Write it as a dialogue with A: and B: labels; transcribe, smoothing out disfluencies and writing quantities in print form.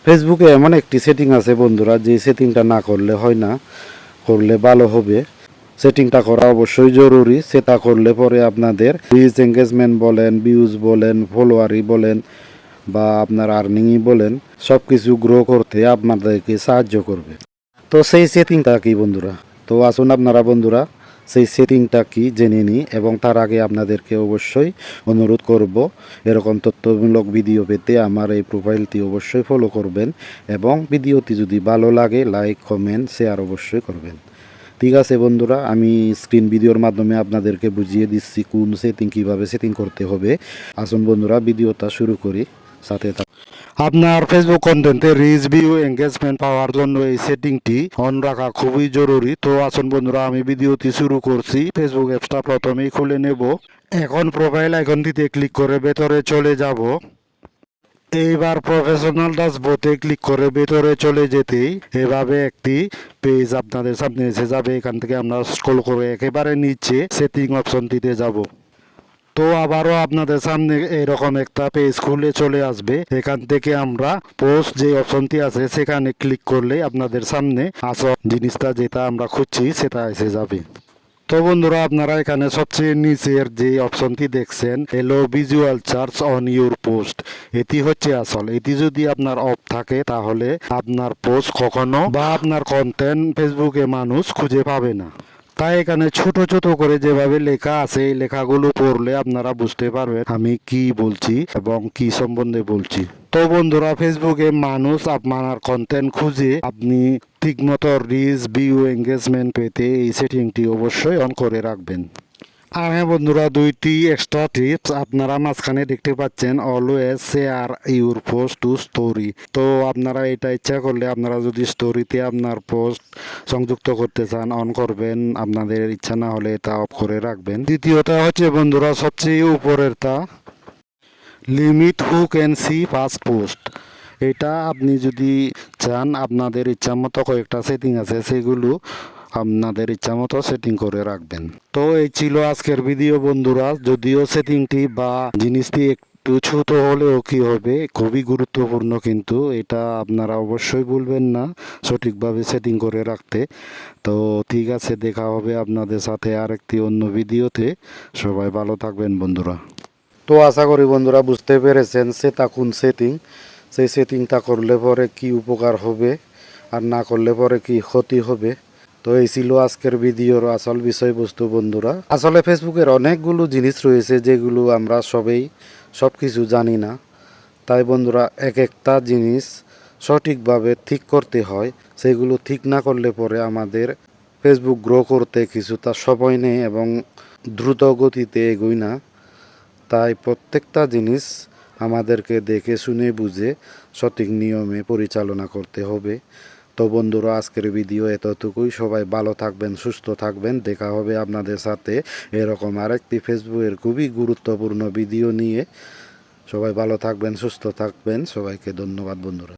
A: ফেসবুকে এমন একটি সেটিং আছে বন্ধুরা, যে সেটিংটা না করলে হয় না, করলে ভালো হবে। সেটিংটা করা অবশ্যই জরুরি। সেটা করলে পরে আপনাদের রিচ এঙ্গেজমেন্ট বলেন, ভিউজ বলেন, ফলোয়ারই বলেন বা আপনার আর্নিংই বলেন, সব কিছু গ্রো করতে আপনাদেরকে সাহায্য করবে। তো সেই সেটিংটা কি বন্ধুরা? তো আসুন আপনারা বন্ধুরা সেই সেটিংটা কি জেনে নিই, এবং তার আগে আপনাদেরকে অবশ্যই অনুরোধ করব, এরকম তথ্যমূলক ভিডিও পেতে আমার এই প্রোফাইলটি অবশ্যই ফলো করবেন, এবং ভিডিওটি যদি ভালো লাগে লাইক কমেন্ট শেয়ার অবশ্যই করবেন। ঠিক আছে বন্ধুরা, আমি স্ক্রিন ভিডিওর মাধ্যমে আপনাদেরকে বুঝিয়ে দিচ্ছি কোন সেটিং কীভাবে সেটিং করতে হবে। আসুন বন্ধুরা ভিডিওটা শুরু করি, সাথে আপনার ফেসবুক কন্টেন্টে রিচ ভিউ এঙ্গেজমেন্ট পাওয়ার জন্য এই সেটিংটি অন রাখা খুবই জরুরি। তো আসুন বন্ধুরা আমি ভিডিওটি শুরু করছি। ফেসবুক অ্যাপসটা প্রথমেই খুলে নেব। এখন প্রোফাইল আইকনটিতে ক্লিক করে ভেতরে চলে যাব। এইবার প্রফেশনাল ড্যাশবোর্ডে ক্লিক করে ভেতরে চলে যেতেই এভাবে একটি পেজ আপনাদের সামনে এসে যাবে। এখান থেকে আমরা স্ক্রল করে একেবারে নিচে সেটিং অপশনটিতে যাব। তো আবারও আপনাদের সামনে এরকম একটা পেজ খুলে চলে আসবে। এখান থেকে আমরা পোস্ট যে অপশনটি আছে সেখানে ক্লিক করলে আপনাদের সামনে আসল জিনিসটা যেটা আমরা খুঁজছি সেটা এসে যাবে। তো বন্ধুরা আপনারা এখানে সবচেয়ে নিচের যে অপশনটি দেখছেন এলো visual charge on your post, এটি হচ্ছে আসল। এটি যদি আপনার অফ থাকে তাহলে আপনার পোস্ট কখনো বা আপনার কন্টেন্ট ফেসবুকে মানুষ খুঁজে পাবে না। তাই এখানে ছোট ছোট করে যেভাবে লেখা আছে এই লেখাগুলো পড়লে আপনারা বুঝতে পারবেন আমি কি বলছি এবং কি সম্বন্ধে বলছি। তো বন্ধুরা ফেসবুকে মানুষ আপনার কন্টেন্ট খুঁজে আপনি ঠিকমতো রিচ ভিউ এঙ্গেজমেন্ট পেতে এই সেটিংটি অবশ্যই অন করে রাখবেন। আর হ্যাঁ বন্ধুরা, দুইটি এক্সট্রা টিপস আপনারা মাঝখানে দেখতে পাচ্ছেন, always share your post to story. তো আপনারা এটা ইচ্ছা করলে আপনারা যদি স্টোরিতে আপনার পোস্ট সংযুক্ত করতে চান অন করবেন, আপনাদের ইচ্ছা না হলে এটা অফ করে রাখবেন। দ্বিতীয়টা হচ্ছে বন্ধুরা সবচেয়ে উপরেরটা, limit who can see first post. এটা আপনি যদি চান আপনাদের ইচ্ছা মতো কয়েকটা সেটিং আছে সেগুলো আপনাদের ইচ্ছা মতো সেটিং করে রাখবেন। তো এই ছিল আজকের ভিডিও বন্ধুরা। যদিও সেটিংটি বা জিনিসটি একটু ছোট হলেও কি হবে, খুবই গুরুত্বপূর্ণ, কিন্তু এটা আপনারা অবশ্যই ভুলবেন না সঠিকভাবে সেটিং করে রাখতে। তো ঠিক আছে, দেখা হবে আপনাদের সাথে আরেকটি অন্য ভিডিওতে। সবাই ভালো থাকবেন বন্ধুরা। তো আশা করি বন্ধুরা বুঝতে পেরেছেন সেটা কোন সেটিং, সেই সেটিংটা করলে পরে কি উপকার হবে আর না করলে পরে কি ক্ষতি হবে। তো এই ছিল আজকের ভিডিওর আসল বিষয়বস্তু বন্ধুরা। আসলে ফেসবুকের অনেকগুলো জিনিস রয়েছে যেগুলো আমরা সব কিছু জানি না। তাই বন্ধুরা এক একটা জিনিস সঠিকভাবে ঠিক করতে হয়। সেগুলো ঠিক না করলে পরে আমাদের ফেসবুক গ্রো করতে কিছুটা সময় নেই এবং দ্রুত গতিতে এগোয় না। তাই প্রত্যেকটা জিনিস আমাদেরকে দেখে শুনে বুঝে সঠিক নিয়মে পরিচালনা করতে হবে। তো বন্ধুরা আজকের ভিডিও এতটুকুই। সবাই ভালো থাকবেন, সুস্থ থাকবেন। দেখা হবে আপনাদের সাথে এরকম আরেকটি ফেসবুকের খুবই গুরুত্বপূর্ণ ভিডিও নিয়ে। সবাই ভালো থাকবেন, সুস্থ থাকবেন। সবাইকে ধন্যবাদ বন্ধুরা।